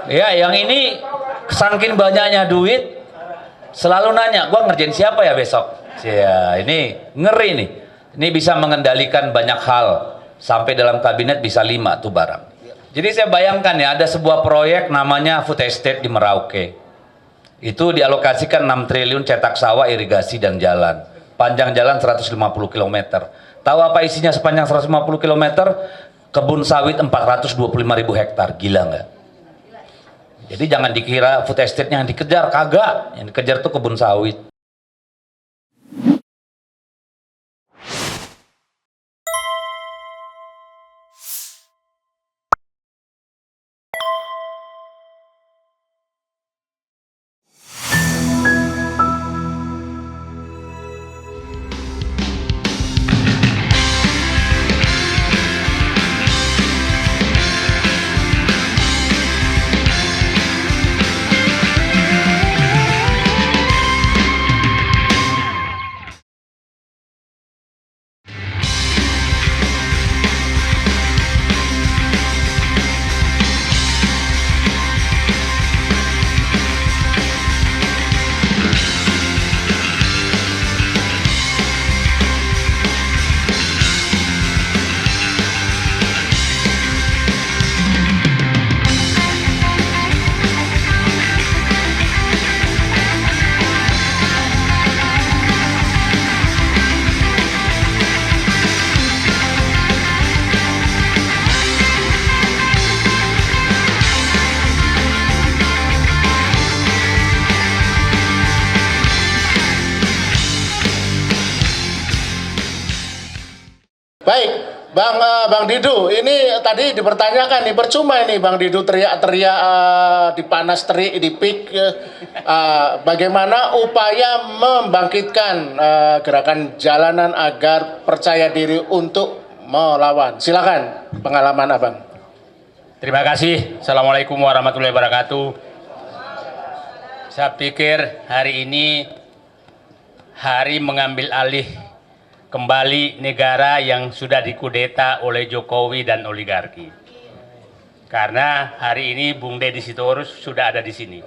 Ya, yang ini saking banyaknya duit selalu nanya, gua ngerjain siapa ya besok? Ya, ini ngeri nih. Ini bisa mengendalikan banyak hal. Sampai dalam kabinet bisa 5 tuh barang. Jadi saya bayangkan ya, ada sebuah proyek namanya food estate di Merauke. Itu dialokasikan 6 triliun cetak sawah, irigasi dan jalan. Panjang jalan 150 km. Tahu apa isinya sepanjang 150 km? Kebun sawit 425.000 hektar. Gila nggak? Jadi jangan dikira food estate-nya yang dikejar, kagak. Yang dikejar tuh kebun sawit. Baik, Bang Didu, ini tadi dipertanyakan nih, percuma ini Bang Didu teriak-teriak dipanas terik, dipik, bagaimana upaya membangkitkan gerakan jalanan agar percaya diri untuk melawan. Silakan pengalaman Abang. Terima kasih. Assalamualaikum warahmatullahi wabarakatuh. Saya pikir hari ini hari mengambil alih kembali negara yang sudah dikudeta oleh Jokowi dan oligarki. Karena hari ini Bung Deddy Sitorus sudah ada di sini.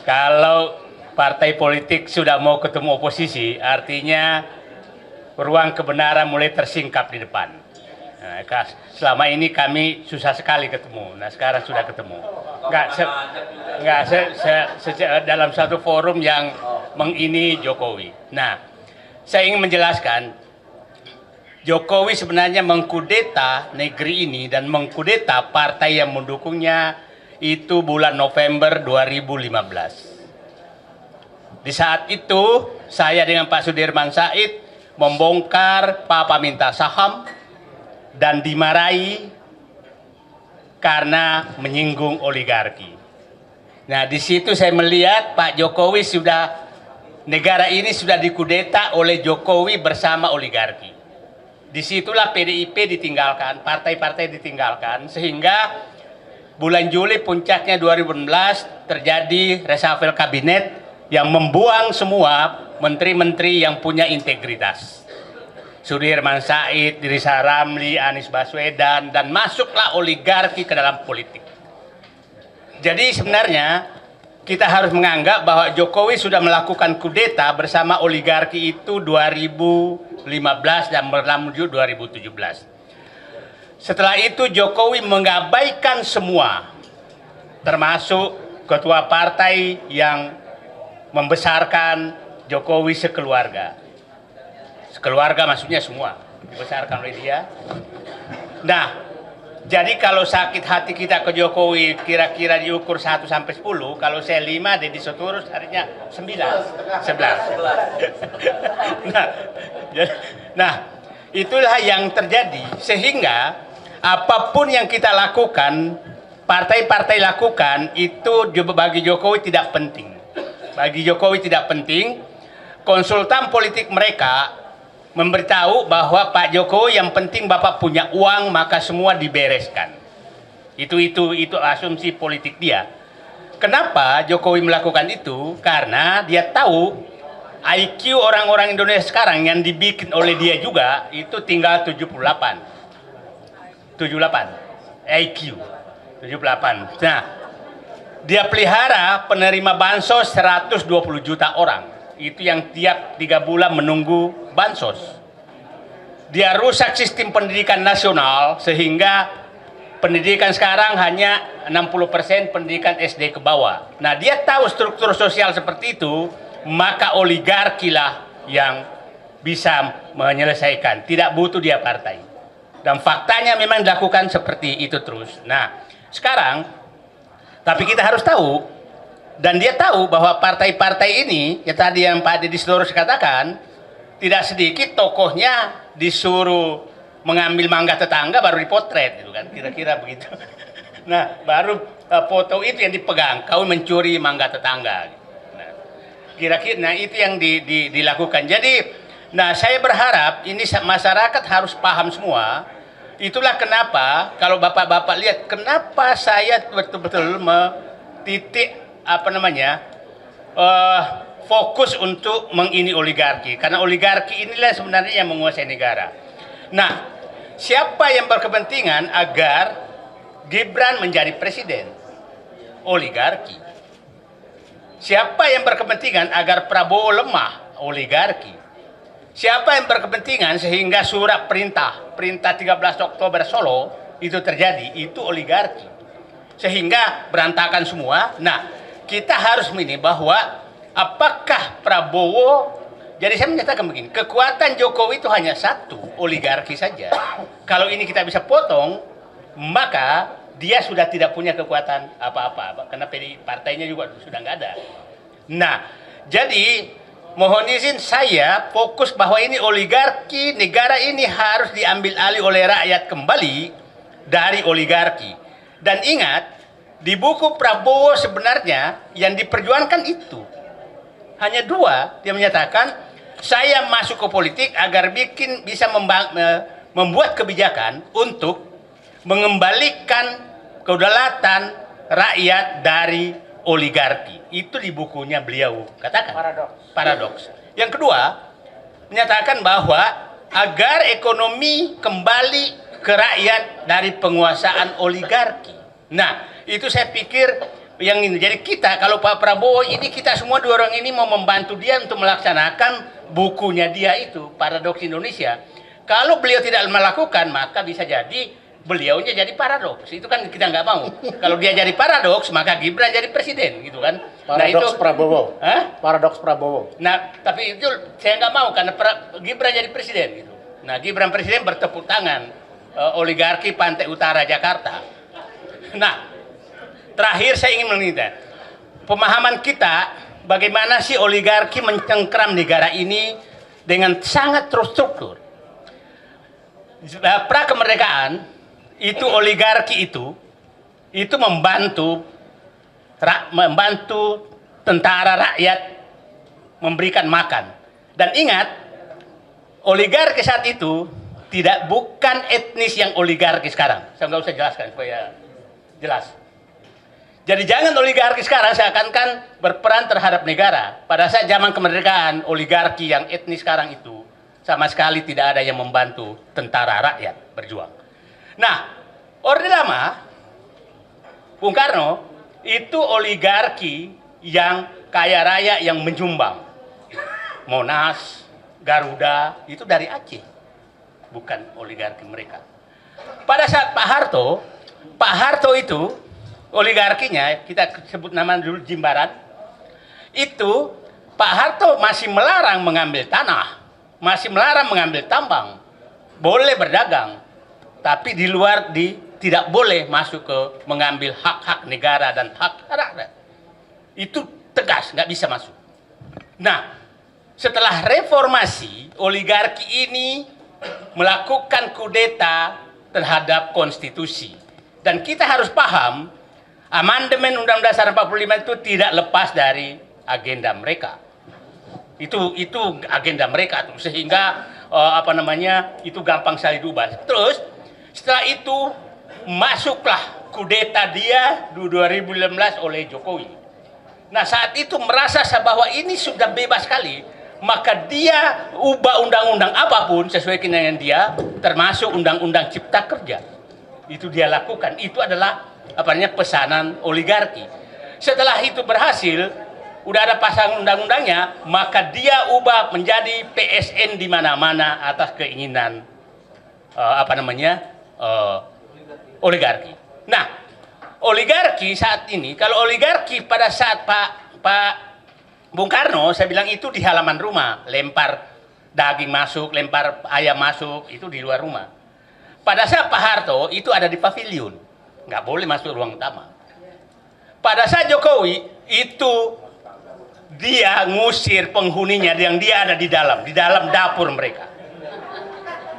Kalau partai politik sudah mau ketemu oposisi, artinya ruang kebenaran mulai tersingkap di depan. Nah, selama ini kami susah sekali ketemu. Nah, sekarang sudah ketemu. Dalam satu forum yang mengini Jokowi. Nah, saya ingin menjelaskan, Jokowi sebenarnya mengkudeta negeri ini dan mengkudeta partai yang mendukungnya itu bulan November 2015. Di saat itu, saya dengan Pak Sudirman Said membongkar Papa minta saham dan dimarahi karena menyinggung oligarki. Nah, di situ saya melihat Pak Jokowi negara ini sudah dikudeta oleh Jokowi bersama oligarki. Disitulah PDIP ditinggalkan, partai-partai ditinggalkan, sehingga bulan Juli puncaknya 2016 terjadi reshuffle kabinet yang membuang semua menteri-menteri yang punya integritas. Sudirman Said, Rizal Ramli, Anies Baswedan, dan masuklah oligarki ke dalam politik. Jadi sebenarnya kita harus menganggap bahwa Jokowi sudah melakukan kudeta bersama oligarki itu 2015 dan berlanjut 2017. Setelah itu Jokowi mengabaikan semua, termasuk ketua partai yang membesarkan Jokowi sekeluarga. Sekeluarga maksudnya semua dibesarkan oleh dia. Nah, jadi kalau sakit hati kita ke Jokowi kira-kira diukur 1 sampai 10, kalau saya 5, Deddy Sitorus harinya 9, 11. Nah, itulah yang terjadi, sehingga apapun yang kita lakukan, partai-partai lakukan, itu bagi Jokowi tidak penting. Bagi Jokowi tidak penting. Konsultan politik mereka memberitahu bahwa Pak Jokowi yang penting Bapak punya uang maka semua dibereskan. Itu asumsi politik dia. Kenapa Jokowi melakukan itu? Karena dia tahu IQ orang-orang Indonesia sekarang yang dibikin oleh dia juga itu tinggal 78. IQ 78. Nah, dia pelihara penerima bansos 120 juta orang. Itu yang tiap 3 bulan menunggu bansos. Dia rusak sistem pendidikan nasional sehingga pendidikan sekarang hanya 60% pendidikan SD ke bawah. Nah, dia tahu struktur sosial seperti itu, maka oligarki lah yang bisa menyelesaikan. Tidak butuh dia partai. Dan faktanya memang dilakukan seperti itu terus. Nah, sekarang, tapi kita harus tahu, dan dia tahu bahwa partai-partai ini, ya tadi yang Pak Deddy Sitorus katakan, tidak sedikit tokohnya disuruh mengambil mangga tetangga baru dipotret, gitu kan, kira-kira begitu. Nah, baru foto itu yang dipegang, kau mencuri mangga tetangga. Nah, kira-kira, nah itu yang dilakukan. Jadi, nah saya berharap ini masyarakat harus paham semua. Itulah kenapa kalau bapak-bapak lihat, kenapa saya betul-betul mentitik fokus untuk mengini oligarki, karena oligarki inilah sebenarnya yang menguasai negara. Nah, siapa yang berkepentingan agar Gibran menjadi presiden? Oligarki. Siapa yang berkepentingan agar Prabowo lemah? Oligarki. Siapa yang berkepentingan sehingga surat perintah 13 Oktober Solo itu terjadi? Itu oligarki. Sehingga berantakan semua. Nah, kita harus ini bahwa apakah Prabowo, jadi saya menyatakan begini, kekuatan Jokowi itu hanya satu, oligarki saja. Kalau ini kita bisa potong, maka dia sudah tidak punya kekuatan apa-apa, karena partainya juga sudah nggak ada. Nah, jadi mohon izin saya fokus bahwa ini oligarki, negara ini harus diambil alih oleh rakyat kembali dari oligarki. Dan ingat, di buku Prabowo sebenarnya yang diperjuangkan itu hanya dua, dia menyatakan, saya masuk ke politik agar bisa membuat kebijakan untuk mengembalikan kedaulatan rakyat dari oligarki. Itu di bukunya beliau katakan. Paradoks. Yang kedua, menyatakan bahwa agar ekonomi kembali ke rakyat dari penguasaan oligarki. Nah, itu saya pikir yang ini. Jadi kita, kalau Pak Prabowo ini, kita semua dua orang ini mau membantu dia untuk melaksanakan bukunya dia itu, Paradoks Indonesia. Kalau beliau tidak melakukan, maka bisa jadi beliaunya jadi paradoks. Itu kan kita nggak mau. Kalau dia jadi paradoks, maka Gibran jadi presiden, gitu kan. Paradoks Prabowo. Hah? Paradoks Prabowo. Nah, tapi itu saya nggak mau karena Gibran jadi presiden, gitu. Nah, Gibran presiden bertepuk tangan oligarki Pantai Utara Jakarta. Nah, terakhir saya ingin mengingat pemahaman kita bagaimana sih oligarki mencengkram negara ini dengan sangat terstruktur. Pra kemerdekaan itu oligarki itu membantu tentara rakyat memberikan makan. Dan ingat, oligarki saat itu bukan etnis yang oligarki sekarang. Saya nggak usah jelaskan supaya jelas. Jadi jangan oligarki sekarang seakan-akan berperan terhadap negara. Pada saat zaman kemerdekaan, oligarki yang etnis sekarang itu sama sekali tidak ada yang membantu tentara rakyat berjuang. Nah, Orde Lama, Bung Karno, itu oligarki yang kaya raya yang menyumbang. Monas, Garuda, itu dari Aceh. Bukan oligarki mereka. Pada saat Pak Harto itu oligarkinya, kita sebut nama dulu Jimbaran, itu Pak Harto masih melarang mengambil tanah, masih melarang mengambil tambang, boleh berdagang, tapi di luar tidak boleh masuk ke mengambil hak-hak negara dan hak rakyat. Itu tegas, nggak bisa masuk. Nah, setelah reformasi, oligarki ini melakukan kudeta terhadap konstitusi. Dan kita harus paham, amandemen Undang-Undang Dasar 45 itu tidak lepas dari agenda mereka. Itu agenda mereka tuh, sehingga itu gampang sekali diubah. Terus setelah itu masuklah kudeta dia 2015 oleh Jokowi. Nah, saat itu merasa bahwa ini sudah bebas sekali, maka dia ubah undang-undang apapun sesuai dengan dia, termasuk undang-undang Cipta Kerja. itu dia lakukan. Itu adalah apa namanya pesanan oligarki. Setelah itu berhasil, udah ada pasang undang-undangnya, maka dia ubah menjadi PSN di mana-mana atas keinginan oligarki. Nah, oligarki saat ini, kalau oligarki pada saat Pak Bung Karno, saya bilang itu di halaman rumah, lempar daging masuk, lempar ayam masuk, itu di luar rumah. Pada saat Pak Harto, itu ada di pavilion, nggak boleh masuk ruang utama. Pada saat Jokowi, itu dia ngusir penghuninya yang dia ada di dalam dapur mereka.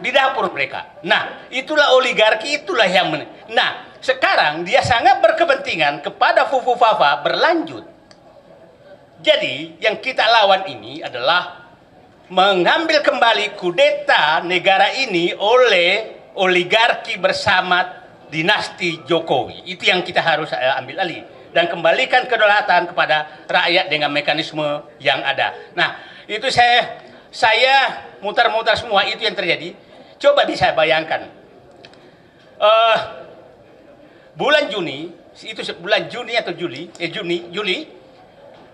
Di dapur mereka. Nah, itulah oligarki, itulah yang Nah, sekarang dia sangat berkepentingan kepada Fufu Fafa berlanjut. Jadi, yang kita lawan ini adalah mengambil kembali kudeta negara ini oleh oligarki bersama dinasti Jokowi. Itu yang kita harus ambil alih. Dan kembalikan kedaulatan kepada rakyat dengan mekanisme yang ada. Nah, itu saya mutar-mutar semua itu yang terjadi. Coba saya bayangkan. Bulan Juni, itu bulan Juni atau Juli,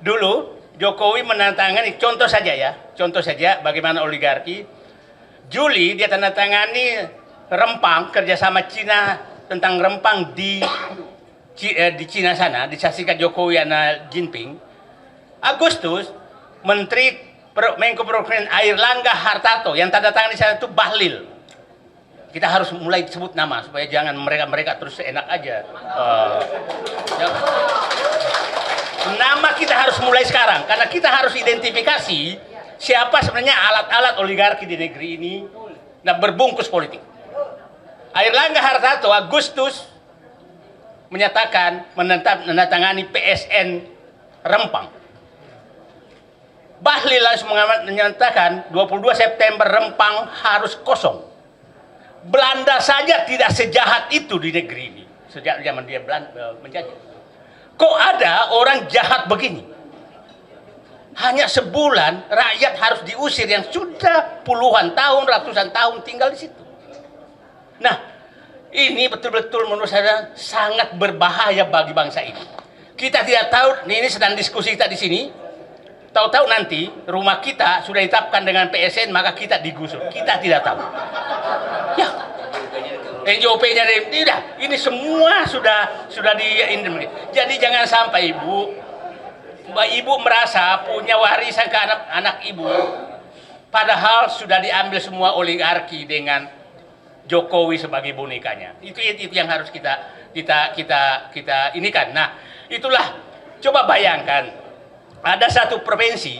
dulu Jokowi menandatangani, contoh saja bagaimana oligarki. Juli dia tandatangani rempang kerjasama Cina tentang rempang di Cina sana, disaksikan Jokowi dan Jinping. Agustus, Menko Perekonomian Airlangga Hartarto yang tanda tangan di sana itu Bahlil. Kita harus mulai sebut nama supaya jangan mereka terus enak aja. Nama kita harus mulai sekarang karena kita harus identifikasi siapa sebenarnya alat-alat oligarki di negeri ini dan berbungkus politik. Airlangga Hartarto Agustus menyatakan menandatangani PSN Rempang. Bahlil langsung menyatakan 22 September Rempang harus kosong. Belanda saja tidak sejahat itu di negeri ini sejak zaman dia menjajah. Kok ada orang jahat begini? Hanya sebulan rakyat harus diusir yang sudah puluhan tahun, ratusan tahun tinggal di situ. Nah, ini betul-betul menurut saya sangat berbahaya bagi bangsa ini. Kita tidak tahu, ini sedang diskusi kita di sini. Tahu-tahu nanti rumah kita sudah ditetapkan dengan PSN, maka kita digusur. Kita tidak tahu. Ya, NJOP-nya tidak. Ini semua sudah di. Jadi jangan sampai ibu merasa punya warisan ke anak ibu, padahal sudah diambil semua oligarki dengan Jokowi sebagai bonekanya. Itu yang harus kita inikan. Nah, itulah coba bayangkan. Ada satu provinsi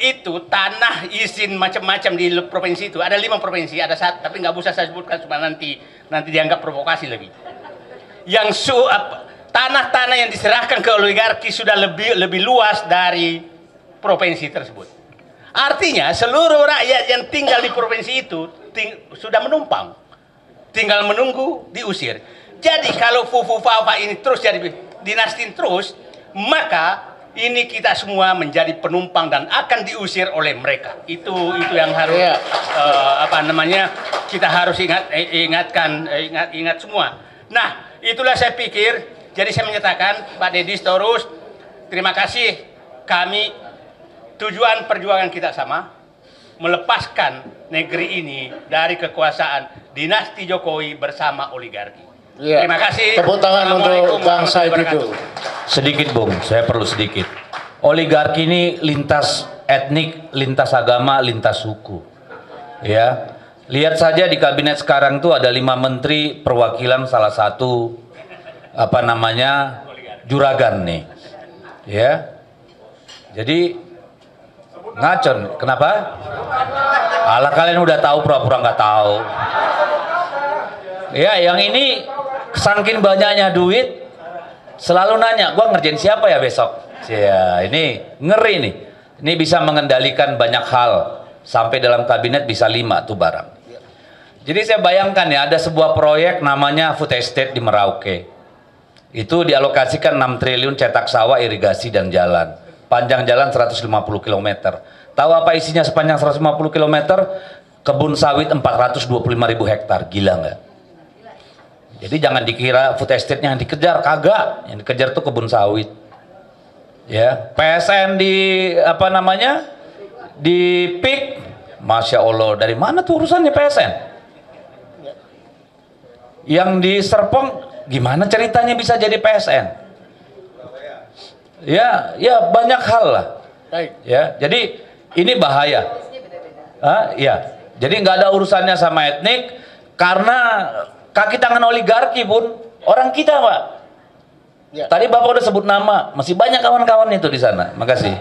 itu tanah izin macam-macam di provinsi itu. Ada 5 provinsi, ada satu, tapi nggak usah saya sebutkan cuma nanti dianggap provokasi lagi. Yang tanah-tanah yang diserahkan ke oligarki sudah lebih luas dari provinsi tersebut. Artinya seluruh rakyat yang tinggal di provinsi itu sudah menumpang, tinggal menunggu diusir. Jadi kalau Fufu Fafa ini terus jadi dinasti terus, maka ini kita semua menjadi penumpang dan akan diusir oleh mereka. Itu yang harus kita harus ingat semua. Nah, itulah saya pikir. Jadi saya menyatakan Pak Deddy Sitorus, terima kasih. Kami tujuan perjuangan kita sama, melepaskan negeri ini dari kekuasaan dinasti Jokowi bersama oligarki. Ya. Terima kasih. Tepuk tangan untuk Bang Said itu. Sedikit Bung, saya perlu sedikit. Oligarki ini lintas etnik, lintas agama, lintas suku. Ya, lihat saja di kabinet sekarang tuh ada 5 menteri perwakilan salah satu juragan nih. Ya, jadi ngacon. Kenapa? Alah kalian udah tahu pura-pura nggak tahu. Ya, yang ini saking banyaknya duit selalu nanya, gua ngerjain siapa ya besok? Ya, ini ngeri nih. Ini bisa mengendalikan banyak hal sampai dalam kabinet bisa 5 tuh barang. Jadi saya bayangkan ya, ada sebuah proyek namanya Food Estate di Merauke. Itu dialokasikan 6 triliun cetak sawah, irigasi dan jalan. Panjang jalan 150 km. Tahu apa isinya sepanjang 150 km? Kebun sawit 425.000 hektar. Gila nggak? Jadi jangan dikira food estate-nya yang dikejar, kagak. Yang dikejar tuh kebun sawit. Ya, PSN di apa namanya? Di PIK, Masya Allah, dari mana tuh urusannya PSN? Yang di Serpong, gimana ceritanya bisa jadi PSN? Ya, ya banyak hal lah. Baik. Ya, jadi ini bahaya. Ya, jadi nggak ada urusannya sama etnik, karena kaki tangan oligarki pun orang kita, Pak. Ya. Tadi Bapak udah sebut nama, masih banyak kawan-kawan itu di sana. Makasih.